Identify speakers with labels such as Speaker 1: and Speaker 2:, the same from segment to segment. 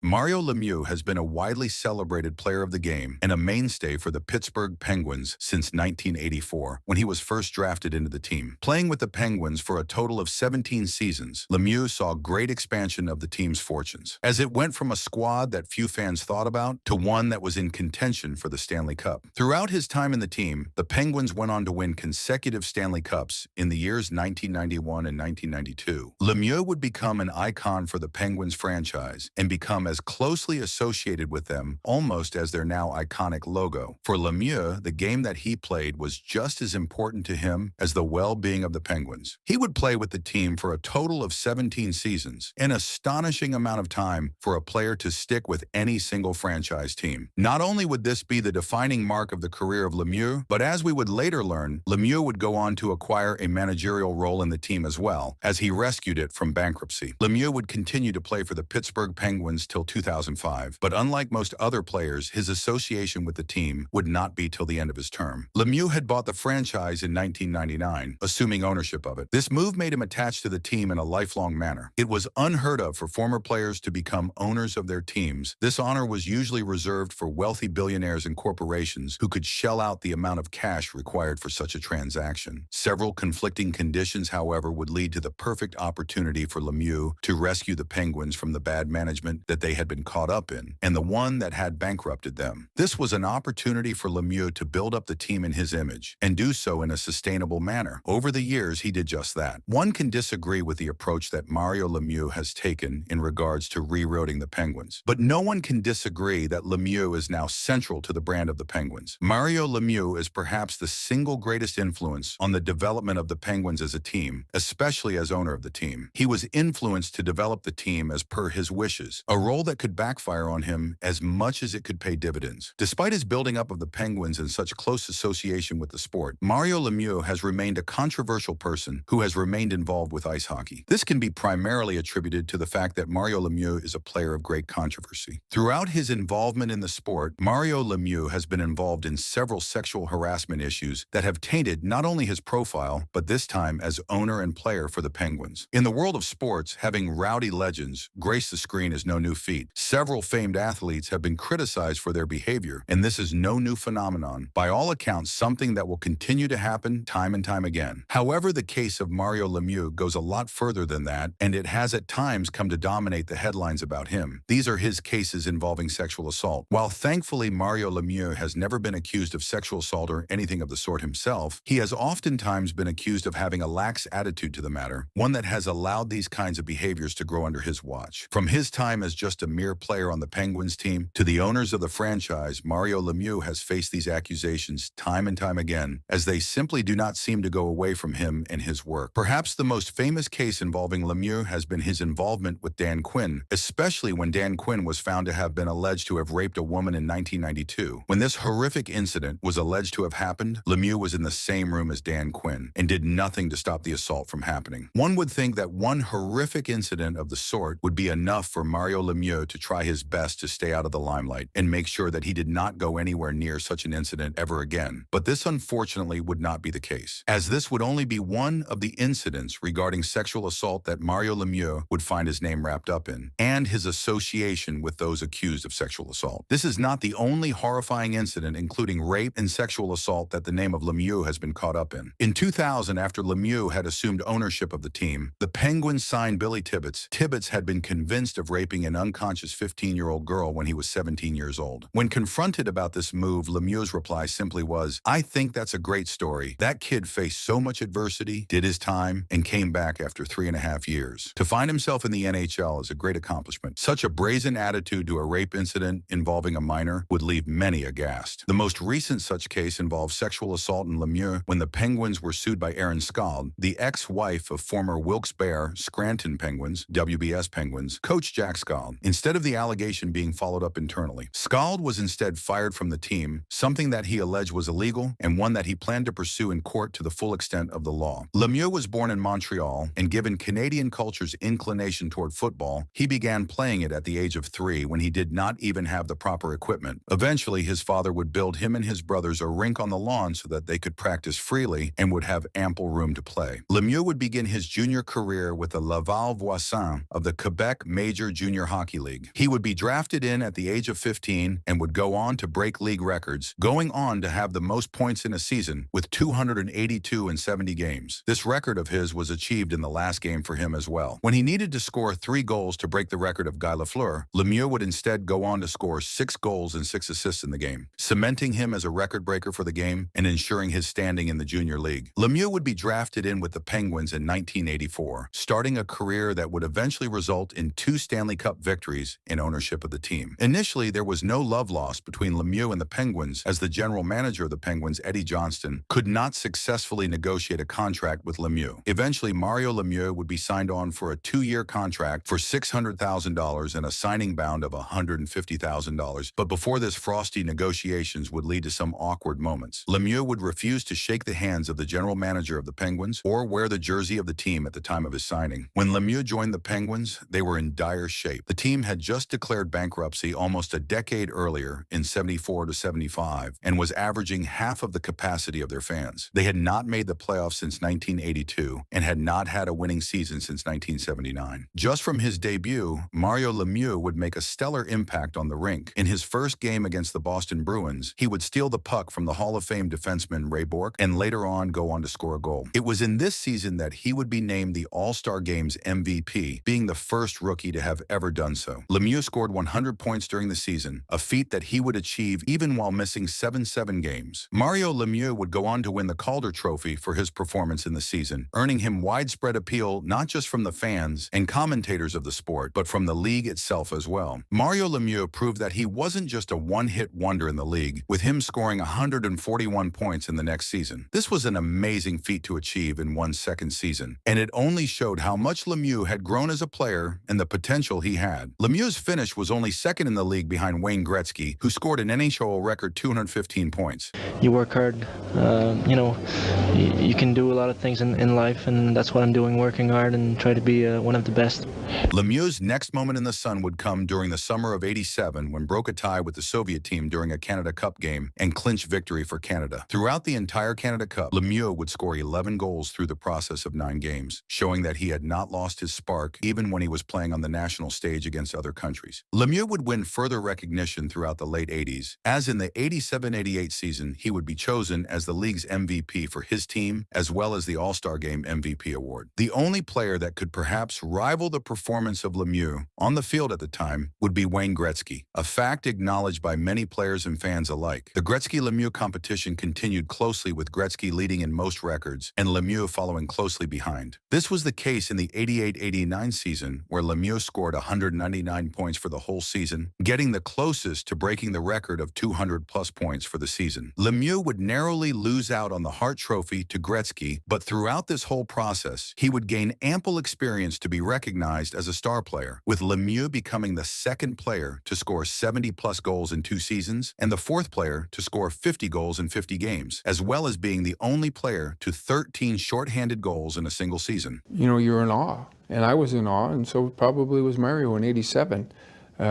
Speaker 1: Mario Lemieux has been a widely celebrated player of the game and a mainstay for the Pittsburgh Penguins since 1984, when he was first drafted into the team. Playing with the Penguins for a total of 17 seasons, Lemieux saw great expansion of the team's fortunes, as it went from a squad that few fans thought about to one that was in contention for the Stanley Cup. Throughout his time in the team, the Penguins went on to win consecutive Stanley Cups in the years 1991 and 1992. Lemieux would become an icon for the Penguins franchise and become as closely associated with them almost as their now iconic logo. For Lemieux, the game that he played was just as important to him as the well-being of the Penguins. He would play with the team for a total of 17 seasons, an astonishing amount of time for a player to stick with any single franchise team. Not only would this be the defining mark of the career of Lemieux, but as we would later learn, Lemieux would go on to acquire a managerial role in the team as well, as he rescued it from bankruptcy. Lemieux would continue to play for the Pittsburgh Penguins till 2005, but unlike most other players, his association with the team would not be till the end of his term. Lemieux had bought the franchise in 1999, assuming ownership of it. This move made him attached to the team in a lifelong manner. It was unheard of for former players to become owners of their teams. This honor was usually reserved for wealthy billionaires and corporations who could shell out the amount of cash required for such a transaction. Several conflicting conditions, however, would lead to the perfect opportunity for Lemieux to rescue the Penguins from the bad management that they had been caught up in, and the one that had bankrupted them. This was an opportunity for Lemieux to build up the team in his image, and do so in a sustainable manner. Over the years, he did just that. One can disagree with the approach that Mario Lemieux has taken in regards to rerouting the Penguins, but no one can disagree that Lemieux is now central to the brand of the Penguins. Mario Lemieux is perhaps the single greatest influence on the development of the Penguins as a team, especially as owner of the team. He was influenced to develop the team as per his wishes, a role that could backfire on him as much as it could pay dividends. Despite his building up of the Penguins in such close association with the sport, Mario Lemieux has remained a controversial person who has remained involved with ice hockey. This can be primarily attributed to the fact that Mario Lemieux is a player of great controversy. Throughout his involvement in the sport, Mario Lemieux has been involved in several sexual harassment issues that have tainted not only his profile, but this time as owner and player for the Penguins. In the world of sports, having rowdy legends grace the screen is no new feat. Several famed athletes have been criticized for their behavior, and this is no new phenomenon. By all accounts, something that will continue to happen time and time again. However, the case of Mario Lemieux goes a lot further than that, and it has at times come to dominate the headlines about him. These are his cases involving sexual assault. While thankfully Mario Lemieux has never been accused of sexual assault or anything of the sort himself, he has oftentimes been accused of having a lax attitude to the matter, one that has allowed these kinds of behaviors to grow under his watch. From his time as just a mere player on the Penguins team to the owners of the franchise, Mario Lemieux has faced these accusations time and time again, as they simply do not seem to go away from him and his work. Perhaps the most famous case involving Lemieux has been his involvement with Dan Quinn, especially when Dan Quinn was found to have been alleged to have raped a woman in 1992. When this horrific incident was alleged to have happened, Lemieux was in the same room as Dan Quinn and did nothing to stop the assault from happening. One would think that one horrific incident of the sort would be enough for Mario Lemieux to try his best to stay out of the limelight and make sure that he did not go anywhere near such an incident ever again. But this unfortunately would not be the case, as this would only be one of the incidents regarding sexual assault that Mario Lemieux would find his name wrapped up in, and his association with those accused of sexual assault. This is not the only horrifying incident, including rape and sexual assault, that the name of Lemieux has been caught up in. In 2000, after Lemieux had assumed ownership of the team, the Penguins signed Billy Tibbets. Tibbets had been convinced of raping an unconscious 15-year-old girl when he was 17 years old. When confronted about this move, Lemieux's reply simply was, "I think that's a great story. That kid faced so much adversity, did his time, and came back after 3.5 years. To find himself in the NHL is a great accomplishment. Such a brazen attitude to a rape incident involving a minor would leave many aghast." The most recent such case involved sexual assault in Lemieux when the Penguins were sued by Erin Skald, the ex-wife of former Wilkes-Barre Scranton Penguins, WBS Penguins, coach Jack Skald. Instead of the allegation being followed up internally, Skald was instead fired from the team, something that he alleged was illegal and one that he planned to pursue in court to the full extent of the law. Lemieux was born in Montreal, and given Canadian culture's inclination toward football, he began playing it at the age of 3 when he did not even have the proper equipment. Eventually, his father would build him and his brothers a rink on the lawn so that they could practice freely and would have ample room to play. Lemieux would begin his junior career with the Laval Voisin of the Quebec Major Junior Hockey Hockey League. He would be drafted in at the age of 15 and would go on to break league records, going on to have the most points in a season with 282 in 70 games. This record of his was achieved in the last game for him as well. When he needed to score 3 goals to break the record of Guy Lafleur, Lemieux would instead go on to score 6 goals and 6 assists in the game, cementing him as a record breaker for the game and ensuring his standing in the junior league. Lemieux would be drafted in with the Penguins in 1984, starting a career that would eventually result in 2 Stanley Cup victories in ownership of the team. Initially, there was no love lost between Lemieux and the Penguins, as the general manager of the Penguins, Eddie Johnston, could not successfully negotiate a contract with Lemieux. Eventually, Mario Lemieux would be signed on for a 2-year contract for $600,000 and a signing bound of $150,000. But before this, frosty negotiations would lead to some awkward moments. Lemieux would refuse to shake the hands of the general manager of the Penguins or wear the jersey of the team at the time of his signing. When Lemieux joined the Penguins, they were in dire shape. The team had just declared bankruptcy almost a decade earlier in 74 to 75 and was averaging half of the capacity of their fans. They had not made the playoffs since 1982 and had not had a winning season since 1979. Just from his debut, Mario Lemieux would make a stellar impact on the rink. In his first game against the Boston Bruins, he would steal the puck from the Hall of Fame defenseman Ray Bourque and later on go on to score a goal. It was in this season that he would be named the All-Star Game's MVP, being the first rookie to have ever done so. Lemieux scored 100 points during the season, a feat that he would achieve even while missing 7 games. Mario Lemieux would go on to win the Calder Trophy for his performance in the season, earning him widespread appeal not just from the fans and commentators of the sport, but from the league itself as well. Mario Lemieux proved that he wasn't just a one-hit wonder in the league, with him scoring 141 points in the next season. This was an amazing feat to achieve in one's second season, and it only showed how much Lemieux had grown as a player and the potential he had. Lemieux's finish was only second in the league behind Wayne Gretzky, who scored an NHL record 215 points.
Speaker 2: You work hard, you can do a lot of things in life, and that's what I'm doing, working hard and try to be one of the best.
Speaker 1: Lemieux's next moment in the sun would come during the summer of '87 when broke a tie with the Soviet team during a Canada Cup game and clinched victory for Canada. Throughout the entire Canada Cup, Lemieux would score 11 goals through the process of 9 games, showing that he had not lost his spark even when he was playing on the national stage against other countries. Lemieux would win further recognition throughout the late '80s, as in the '87-'88 season, he would be chosen as the league's MVP for his team, as well as the All-Star Game MVP award. The only player that could perhaps rival the performance of Lemieux on the field at the time would be Wayne Gretzky, a fact acknowledged by many players and fans alike. The Gretzky-Lemieux competition continued closely, with Gretzky leading in most records and Lemieux following closely behind. This was the case in the '88-'89 season, where Lemieux scored 199 points for the whole season, getting the closest to breaking the record of 200-plus points for the season. Lemieux would narrowly lose out on the Hart Trophy to Gretzky, but throughout this whole process, he would gain ample experience to be recognized as a star player, with Lemieux becoming the second player to score 70-plus goals in 2 seasons and the 4th player to score 50 goals in 50 games, as well as being the only player to 13 shorthanded goals in a single season.
Speaker 3: You know, you're in awe, and I was in awe, and so probably was Mario in '87.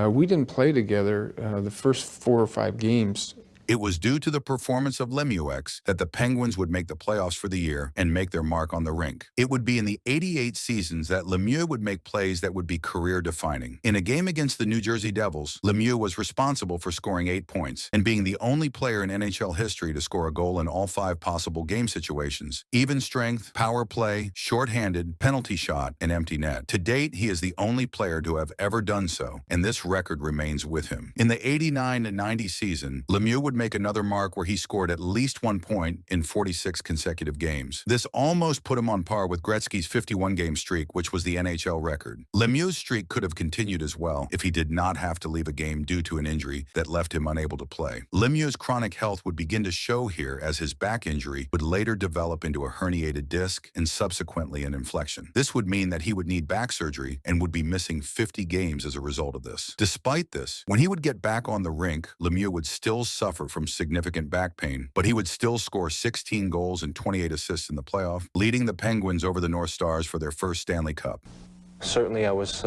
Speaker 3: We didn't play together the first 4 or 5 games.
Speaker 1: It was due to the performance of Lemieux that the Penguins would make the playoffs for the year and make their mark on the rink. It would be in the '88 seasons that Lemieux would make plays that would be career-defining. In a game against the New Jersey Devils, Lemieux was responsible for scoring 8 points and being the only player in NHL history to score a goal in all 5 possible game situations: even strength, power play, shorthanded, penalty shot, and empty net. To date, he is the only player to have ever done so, and this record remains with him. In the '89-'90 season, Lemieux would make another mark where he scored at least 1 point in 46 consecutive games. This almost put him on par with Gretzky's 51-game streak, which was the NHL record. Lemieux's streak could have continued as well if he did not have to leave a game due to an injury that left him unable to play. Lemieux's chronic health would begin to show here, as his back injury would later develop into a herniated disc and subsequently an inflection. This would mean that he would need back surgery and would be missing 50 games as a result of this. Despite this, when he would get back on the rink, Lemieux would still suffer from significant back pain, but he would still score 16 goals and 28 assists in the playoff, leading the Penguins over the North Stars for their first Stanley Cup.
Speaker 2: Certainly, I was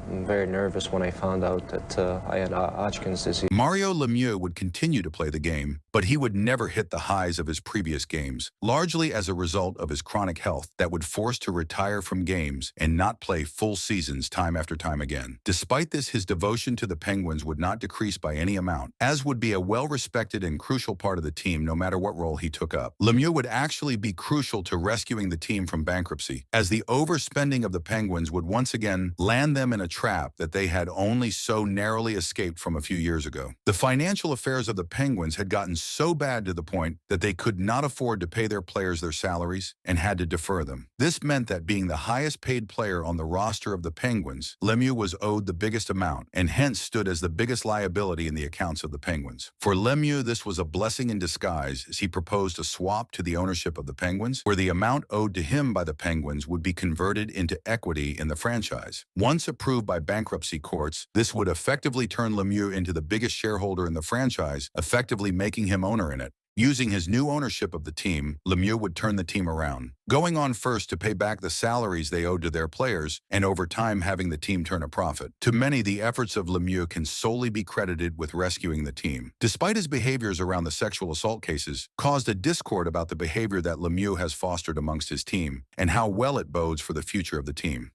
Speaker 2: very nervous when I found out that I had Hodgkin's disease.
Speaker 1: Mario Lemieux would continue to play the game, but he would never hit the highs of his previous games, largely as a result of his chronic health that would force to retire from games and not play full seasons time after time again. Despite this, his devotion to the Penguins would not decrease by any amount, as would be a well-respected and crucial part of the team no matter what role he took up. Lemieux would actually be crucial to rescuing the team from bankruptcy, as the overspending of the Penguins would once again land them in a trap that they had only so narrowly escaped from a few years ago. The financial affairs of the Penguins had gotten so bad to the point that they could not afford to pay their players their salaries and had to defer them. This meant that being the highest paid player on the roster of the Penguins, Lemieux was owed the biggest amount and hence stood as the biggest liability in the accounts of the Penguins. For Lemieux, this was a blessing in disguise as he proposed a swap to the ownership of the Penguins, where the amount owed to him by the Penguins would be converted into equity in the franchise. Once approved by bankruptcy courts, this would effectively turn Lemieux into the biggest shareholder in the franchise, effectively making him owner in it. Using his new ownership of the team, Lemieux would turn the team around, going on first to pay back the salaries they owed to their players, and over time having the team turn a profit. To many, the efforts of Lemieux can solely be credited with rescuing the team. Despite his behaviors around the sexual assault cases, caused a discord about the behavior that Lemieux has fostered amongst his team, and how well it bodes for the future of the team.